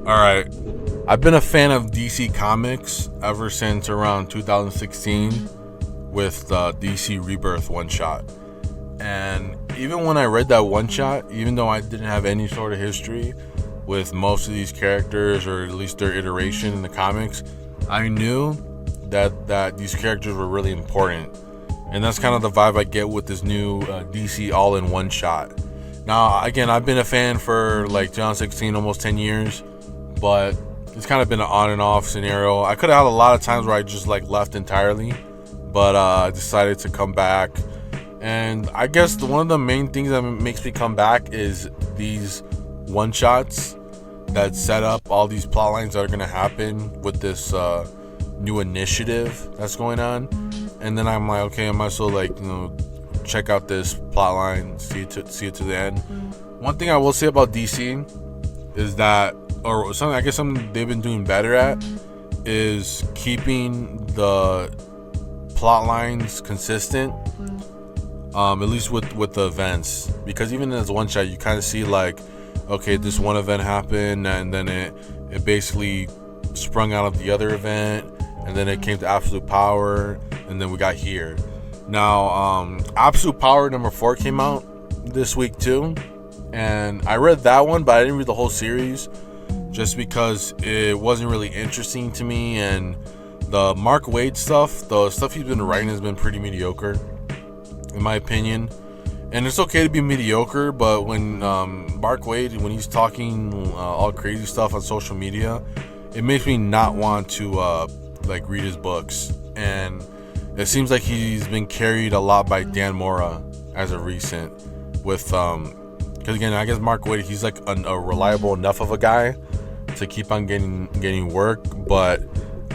All right. I've been a fan of DC Comics ever since around 2016 with the DC Rebirth one shot. And even when I read that one shot, even though I didn't have any sort of history with most of these characters or at least their iteration in the comics, I knew that these characters were really important. And that's kind of the vibe I get with this new DC all in one shot. Now, again, I've been a fan for like 2016, almost 10 years, but it's kind of been an on and off scenario. I could have had a lot of times where I just like left entirely, but I decided to come back. And I guess one of the main things that makes me come back is these one shots that set up all these plot lines that are going to happen with this new initiative that's going on. And then I'm like, okay, I might as well check out this plot line, see it to the end. One thing I will say about DC is that, or something I guess something they've been doing better at, is keeping the plot lines consistent. At least with the events, because even as one shot, you kind of see like, okay, this one event happened, and then it basically sprung out of the other event, and then it came to Absolute Power, and then we got here. Now, Absolute Power #4 came out this week too, and I read that one, but I didn't read the whole series just because it wasn't really interesting to me, and the Mark Waid stuff, the stuff he's been writing has been pretty mediocre, in my opinion. And it's okay to be mediocre, but when Mark Waid, when he's talking all crazy stuff on social media, it makes me not want to read his books. And it seems like he's been carried a lot by Dan Mora as of recent, with because again, I guess Mark Waid, he's like a reliable enough of a guy to keep on getting work, but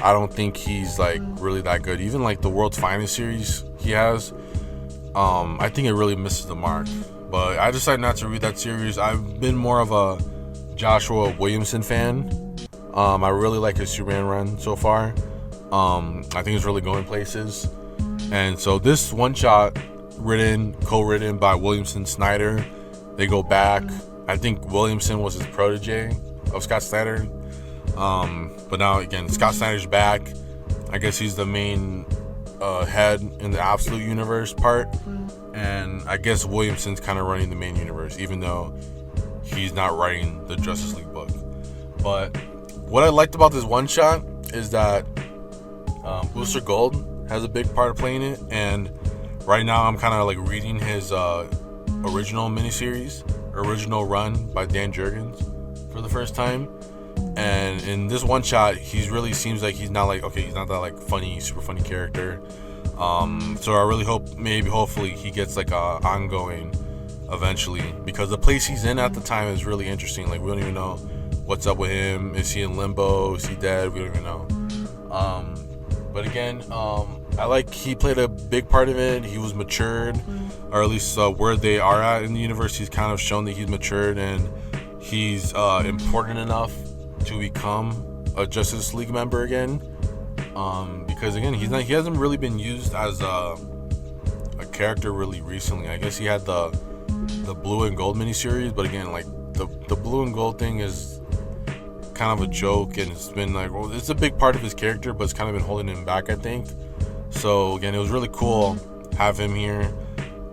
I don't think he's like really that good. Even like the World's Finest series he has, I think it really misses the mark. But I decided not to read that series. I've been more of a Joshua Williamson fan. I really like his Superman run so far. I think it's really going places. And so this one shot, co-written by Williamson Snyder, they go back. I think Williamson was his protege of Scott Snyder. But now again, Scott Snyder's back. I guess he's the main head in the Absolute Universe part, and I guess Williamson's kind of running the main universe, even though he's not writing the Justice League book. But what I liked about this one shot is that Booster Gold has a big part of playing it, and right now I'm kind of like reading his original original run by Dan Jurgens for the first time. And in this one shot, he really seems like he's not that like funny, super funny character. So I really hopefully he gets like a ongoing eventually, because the place he's in at the time is really interesting. Like, we don't even know what's up with him. Is he in limbo? Is he dead? We don't even know. But again, he played a big part of it. He was matured, or at least where they are at in the universe, he's kind of shown that he's matured and he's important enough to become a Justice League member again. Because again, he hasn't really been used as a character really recently. I guess he had the Blue and Gold miniseries, but again, like the Blue and Gold thing is kind of a joke, and it's been like, well, it's a big part of his character, but it's kind of been holding him back, I think. So again, it was really cool have him here.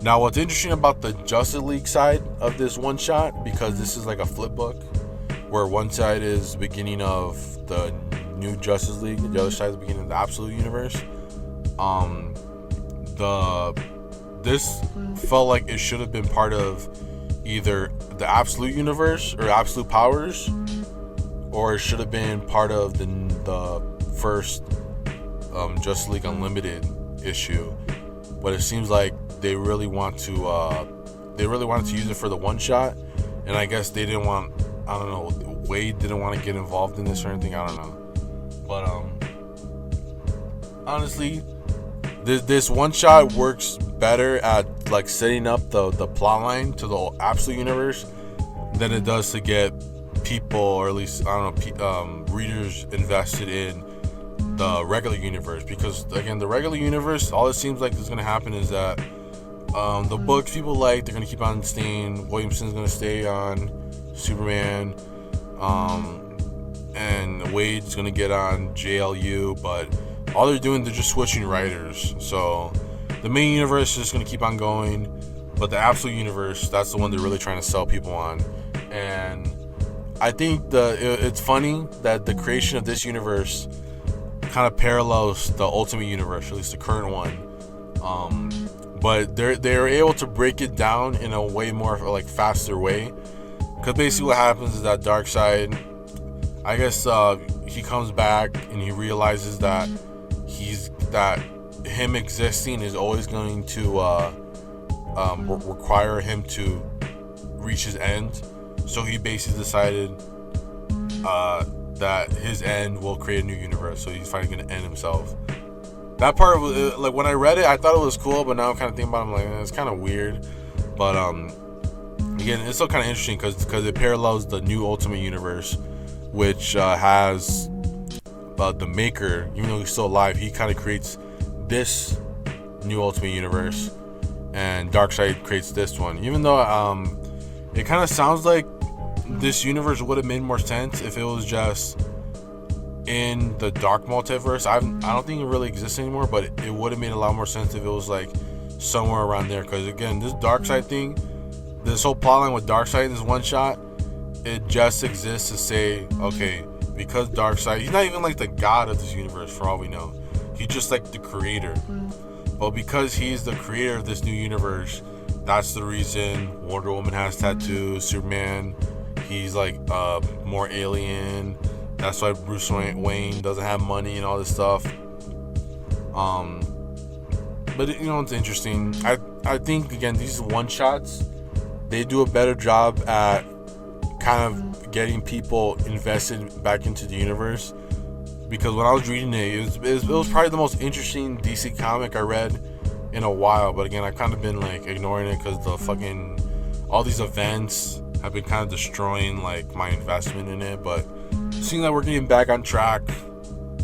Now, what's interesting about the Justice League side of this one shot, because this is like a flip book, where one side is the beginning of the new Justice League, the other side is the beginning of the Absolute Universe. This felt like it should have been part of either the Absolute Universe or Absolute Powers, or it should have been part of the first Justice League Unlimited issue. But it seems like they really wanted to use it for the one shot, and I guess they didn't want, I don't know, Wade didn't want to get involved in this or anything, I don't know. But honestly, this one shot works better at like setting up the plot line to the Absolute Universe than it does to get people, or at least I don't know, readers invested in the regular universe. Because again, the regular universe, all it seems like is going to happen is that the books people like, they're going to keep on staying. Williamson's going to stay on Superman. Wade's gonna get on JLU, but all they're doing, they're just switching writers. So the main universe is just gonna keep on going, but the absolute universe, that's the one they're really trying to sell people on. And I think it's funny that the creation of this universe kind of parallels the Ultimate Universe, or at least the current one. But they're able to break it down in a way more like faster way. Because basically what happens is that Darkseid, I guess he comes back and he realizes that him existing is always going to require him to reach his end. So he basically decided that his end will create a new universe. So he's finally going to end himself. That part of it, like when I read it, I thought it was cool, but now I'm kind of thinking about it, I'm like, it's kind of weird. But again, it's still kind of interesting because it parallels the new Ultimate Universe, which has the Maker, even though he's still alive, he kind of creates this new Ultimate Universe, and Darkseid creates this one. Even though it kind of sounds like this universe would have made more sense if it was just in the Dark Multiverse. I don't think it really exists anymore, but it would have made a lot more sense if it was like somewhere around there. Because again, this Darkseid thing, this whole plotline with Darkseid in this one shot, it just exists to say, okay, because Darkseid, he's not even like the god of this universe for all we know. He's just like the creator. But because he's the creator of this new universe, that's the reason Wonder Woman has tattoos, Superman, he's like more alien. That's why Bruce Wayne doesn't have money and all this stuff. But it's interesting. I think again, these one shots, they do a better job at kind of getting people invested back into the universe. Because when I was reading it, it was probably the most interesting DC comic I read in a while. But again, I've kind of been like ignoring it because all these events have been kind of destroying like my investment in it. But seeing that we're getting back on track,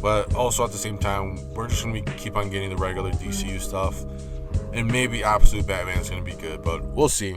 but also at the same time, we're just gonna keep on getting the regular DCU stuff, and maybe Absolute Batman's gonna be good, but we'll see.